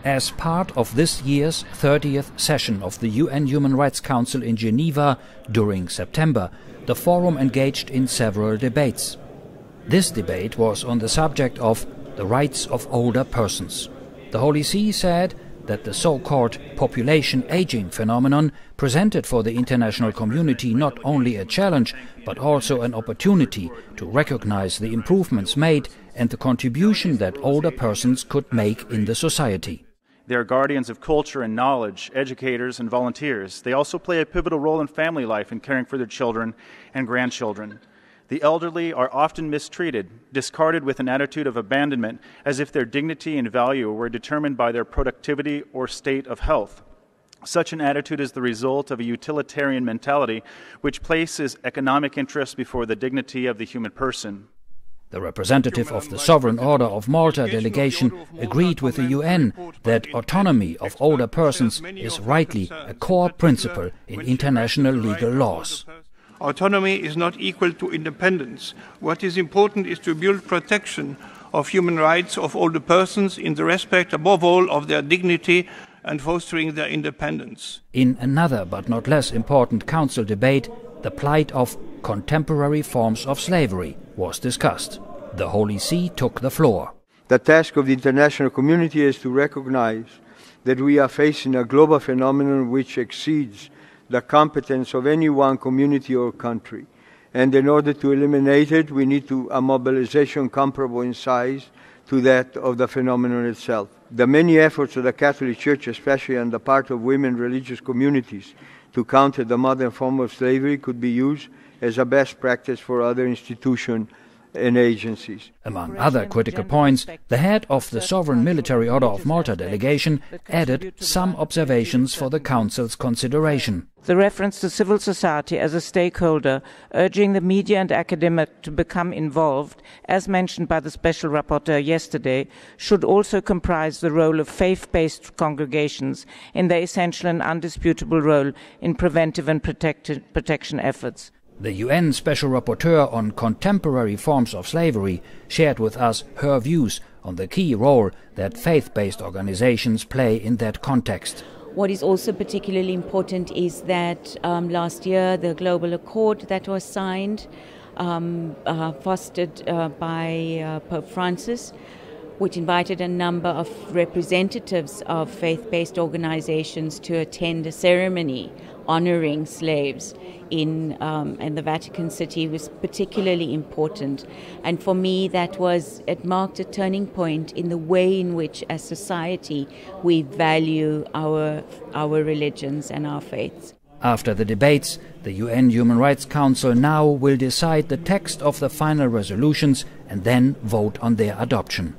As part of this year's 30th session of the UN Human Rights Council in Geneva during September, the forum engaged in several debates. This debate was on the subject of the rights of older persons. The Holy See said that the so-called population aging phenomenon presented for the international community not only a challenge but also an opportunity to recognize the improvements made and the contribution that older persons could make in the society. They are guardians of culture and knowledge, educators and volunteers. They also play a pivotal role in family life and caring for their children and grandchildren. The elderly are often mistreated, discarded with an attitude of abandonment, as if their dignity and value were determined by their productivity or state of health. Such an attitude is the result of a utilitarian mentality which places economic interests before the dignity of the human person. The representative of the Sovereign Order of Malta delegation agreed with the UN that autonomy of older persons is rightly a core principle in international legal laws. Autonomy is not equal to independence. What is important is to build protection of human rights of older persons in the respect, above all, of their dignity and fostering their independence. In another but not less important council debate, the plight of contemporary forms of slavery was discussed. The Holy See took the floor. The task of the international community is to recognize that we are facing a global phenomenon which exceeds the competence of any one community or country. And in order to eliminate it, we need a mobilization comparable in size to that of the phenomenon itself. The many efforts of the Catholic Church, especially on the part of women religious communities, to counter the modern form of slavery could be used as a best practice for other institutions and agencies. Among other critical points, the head of the Sovereign Military Order of Malta delegation added some observations for the Council's consideration. The reference to civil society as a stakeholder, urging the media and academic to become involved, as mentioned by the Special Rapporteur yesterday, should also comprise the role of faith-based congregations in their essential and undisputable role in preventive and protection efforts. The UN Special Rapporteur on contemporary forms of slavery shared with us her views on the key role that faith-based organizations play in that context. What is also particularly important is that last year the global accord that was signed, fostered by Pope Francis, which invited a number of representatives of faith-based organizations to attend a ceremony honoring slaves in the Vatican City, was particularly important. And for me, it marked a turning point in the way in which, as society, we value our religions and our faiths. After the debates, the UN Human Rights Council now will decide the text of the final resolutions and then vote on their adoption.